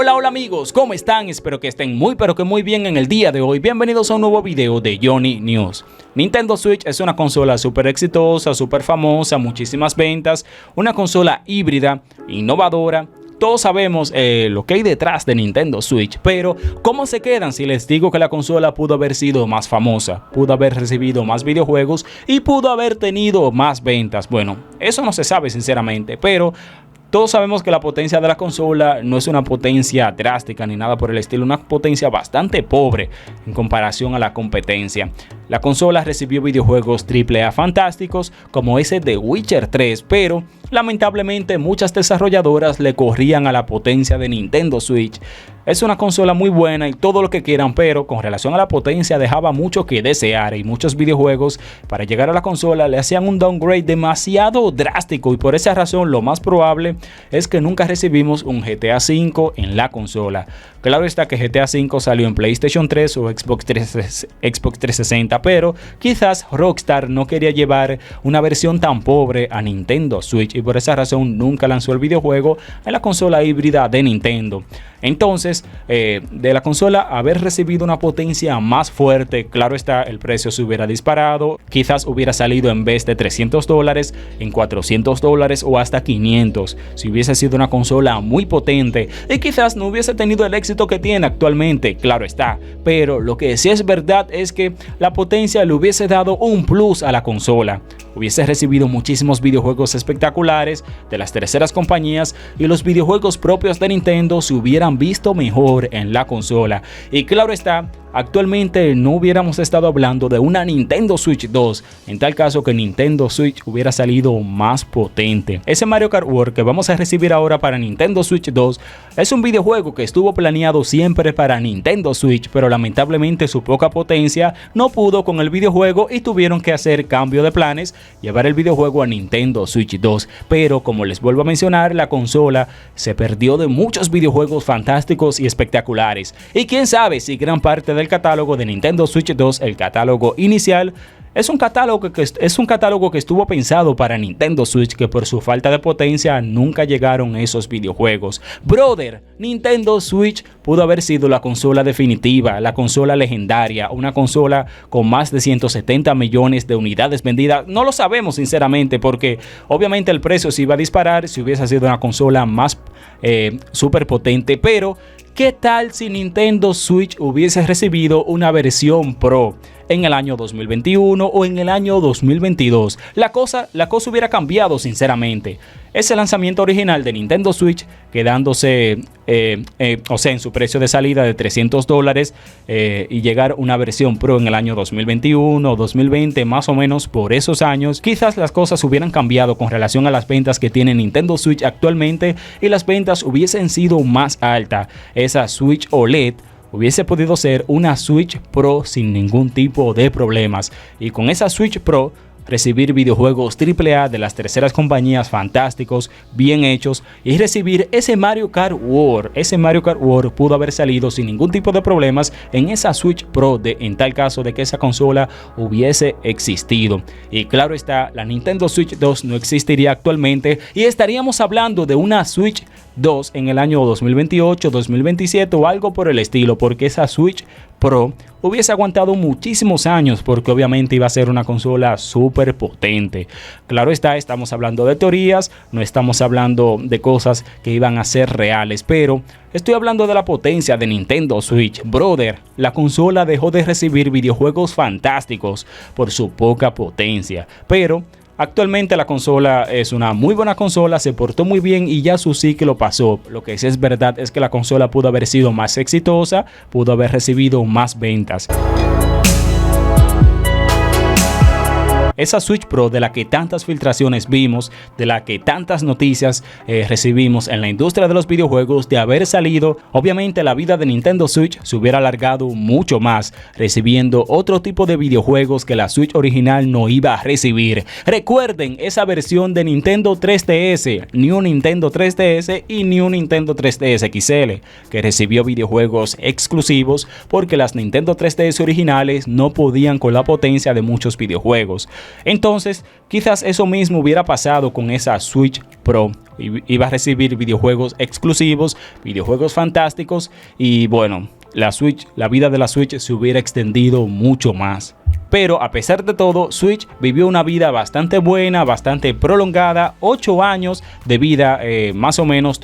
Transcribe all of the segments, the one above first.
Hola, hola amigos, ¿cómo están? Espero que estén muy pero que muy bien en el día de hoy. Bienvenidos a un nuevo video de Johnny News. Nintendo Switch es una consola súper exitosa, súper famosa, muchísimas ventas, una consola híbrida, innovadora. Todos sabemos lo que hay detrás de Nintendo Switch, pero ¿cómo se quedan si les digo que la consola pudo haber sido más famosa, pudo haber recibido más videojuegos y pudo haber tenido más ventas? Bueno, eso no se sabe sinceramente, pero todos sabemos que la potencia de la consola no es una potencia drástica ni nada por el estilo, una potencia bastante pobre en comparación a la competencia. La consola recibió videojuegos AAA fantásticos como ese de Witcher 3, pero lamentablemente muchas desarrolladoras le corrían a la potencia de Nintendo Switch. Es una consola muy buena y todo lo que quieran, pero con relación a la potencia dejaba mucho que desear y muchos videojuegos para llegar a la consola le hacían un downgrade demasiado drástico y por esa razón lo más probable es que nunca recibimos un GTA V en la consola. Claro está que GTA V salió en PlayStation 3 o Xbox 360, pero quizás Rockstar no quería llevar una versión tan pobre a Nintendo Switch y por esa razón nunca lanzó el videojuego en la consola híbrida de Nintendo. Entonces, de la consola haber recibido una potencia más fuerte, claro está, el precio se hubiera disparado, quizás hubiera salido en vez de $300 en $400 o hasta 500 si hubiese sido una consola muy potente y quizás no hubiese tenido el éxito que tiene actualmente, claro está, pero lo que sí es verdad es que la potencia le hubiese dado un plus a la consola. Hubiese recibido muchísimos videojuegos espectaculares de las terceras compañías y los videojuegos propios de Nintendo se hubieran visto mejor en la consola. Y claro está, actualmente no hubiéramos estado hablando de una Nintendo Switch 2, en tal caso que Nintendo Switch hubiera salido más potente. Ese Mario Kart World que vamos a recibir ahora para Nintendo Switch 2 es un videojuego que estuvo planeado siempre para Nintendo Switch, pero lamentablemente su poca potencia no pudo con el videojuego y tuvieron que hacer cambio de planes, llevar el videojuego a Nintendo Switch 2. Pero como les vuelvo a mencionar, la consola se perdió de muchos videojuegos fantásticos y espectaculares. Y quién sabe si gran parte del catálogo de Nintendo Switch 2, el catálogo inicial, es un catálogo que estuvo pensado para Nintendo Switch, que por su falta de potencia nunca llegaron esos videojuegos. Brother, Nintendo Switch pudo haber sido la consola definitiva, la consola legendaria, una consola con más de 170 millones de unidades vendidas. No lo sabemos sinceramente porque obviamente el precio se iba a disparar si hubiese sido una consola más súper potente, pero ¿qué tal si Nintendo Switch hubiese recibido una versión Pro en el año 2021 o en el año 2022? La cosa hubiera cambiado sinceramente. Ese lanzamiento original de Nintendo Switch quedándose, en su precio de salida de $300 y llegar una versión Pro en el año 2021 o 2020, más o menos por esos años, quizás las cosas hubieran cambiado con relación a las ventas que tiene Nintendo Switch actualmente y las ventas hubiesen sido más altas. Esa Switch OLED hubiese podido ser una Switch Pro sin ningún tipo de problemas y con esa Switch Pro recibir videojuegos AAA de las terceras compañías fantásticos, bien hechos y recibir ese Mario Kart World. Ese Mario Kart World pudo haber salido sin ningún tipo de problemas en esa Switch Pro en tal caso de que esa consola hubiese existido. Y claro está, la Nintendo Switch 2 no existiría actualmente y estaríamos hablando de una Switch 2 en el año 2028, 2027 o algo por el estilo, porque esa Switch Pro hubiese aguantado muchísimos años porque obviamente iba a ser una consola súper potente. Claro está, estamos hablando de teorías, no estamos hablando de cosas que iban a ser reales, pero estoy hablando de la potencia de Nintendo Switch. Brother, la consola dejó de recibir videojuegos fantásticos por su poca potencia, pero actualmente la consola es una muy buena consola, se portó muy bien y ya su ciclo pasó. Lo que sí es verdad es que la consola pudo haber sido más exitosa, pudo haber recibido más ventas. Esa Switch Pro de la que tantas filtraciones vimos, de la que tantas noticias recibimos en la industria de los videojuegos, de haber salido, obviamente la vida de Nintendo Switch se hubiera alargado mucho más, recibiendo otro tipo de videojuegos que la Switch original no iba a recibir. Recuerden esa versión de Nintendo 3DS, New Nintendo 3DS y New Nintendo 3DS XL, que recibió videojuegos exclusivos porque las Nintendo 3DS originales no podían con la potencia de muchos videojuegos. Entonces, quizás eso mismo hubiera pasado con esa Switch Pro iba a recibir videojuegos exclusivos, videojuegos fantásticos y bueno, la vida de la Switch se hubiera extendido mucho más. Pero a pesar de todo, Switch vivió una vida bastante buena, bastante prolongada, 8 años de vida, más o menos,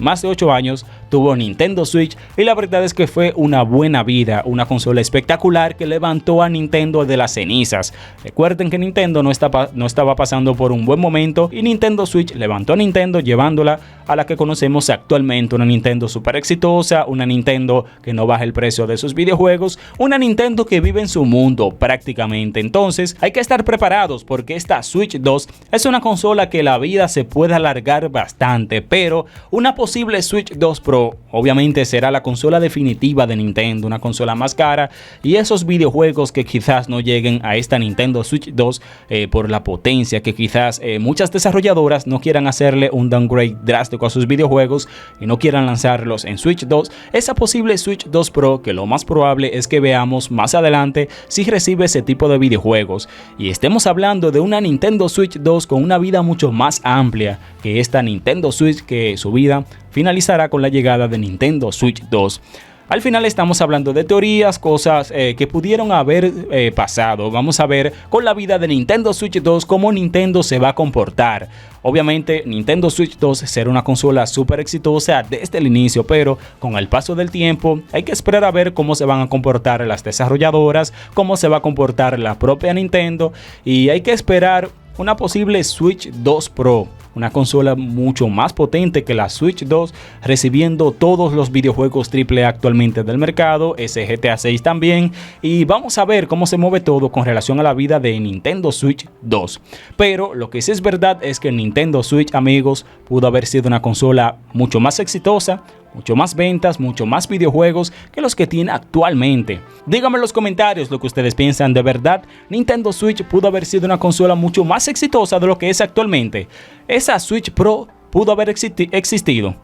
más de 8 años tuvo Nintendo Switch y la verdad es que fue una buena vida, una consola espectacular que levantó a Nintendo de las cenizas. Recuerden que Nintendo no estaba pasando por un buen momento y Nintendo Switch levantó a Nintendo llevándola a la que conocemos actualmente, una Nintendo súper exitosa, una Nintendo que no baja el precio de sus videojuegos, una Nintendo que vive en su mundo prácticamente. Entonces hay que estar preparados porque esta Switch 2 es una consola que la vida se puede alargar bastante, pero una posible Switch 2 Pro obviamente será la consola definitiva de Nintendo, una consola más cara y esos videojuegos que quizás no lleguen a esta Nintendo Switch 2 por la potencia, que quizás muchas desarrolladoras no quieran hacerle un downgrade drástico a sus videojuegos y no quieran lanzarlos en Switch 2, esa posible Switch 2 Pro que lo más probable es que veamos más adelante si recibe ese tipo de videojuegos y estemos hablando de una Nintendo Switch 2 con una vida mucho más amplia que esta Nintendo Switch, que su vida finalizará con la llegada de Nintendo Switch 2. Al final estamos hablando de teorías, cosas que pudieron haber pasado. Vamos a ver con la vida de Nintendo Switch 2 cómo Nintendo se va a comportar. Obviamente Nintendo Switch 2 será una consola súper exitosa desde el inicio, pero con el paso del tiempo hay que esperar a ver cómo se van a comportar las desarrolladoras, cómo se va a comportar la propia Nintendo y hay que esperar una posible Switch 2 Pro. Una consola mucho más potente que la Switch 2, recibiendo todos los videojuegos AAA actualmente del mercado, ese GTA 6 también, y vamos a ver cómo se mueve todo con relación a la vida de Nintendo Switch 2. Pero lo que sí es verdad es que Nintendo Switch, amigos, pudo haber sido una consola mucho más exitosa, mucho más ventas, mucho más videojuegos que los que tiene actualmente. Díganme en los comentarios lo que ustedes piensan. ¿De verdad Nintendo Switch pudo haber sido una consola mucho más exitosa de lo que es actualmente? ¿Esa Switch Pro pudo haber existido?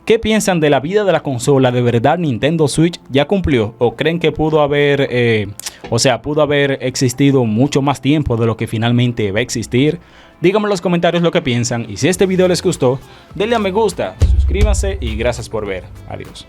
¿Qué piensan de la vida de la consola? ¿De verdad Nintendo Switch ya cumplió? ¿O creen que pudo haber existido mucho más tiempo de lo que finalmente va a existir? Díganme en los comentarios lo que piensan y si este video les gustó, denle a me gusta, suscríbanse y gracias por ver. Adiós.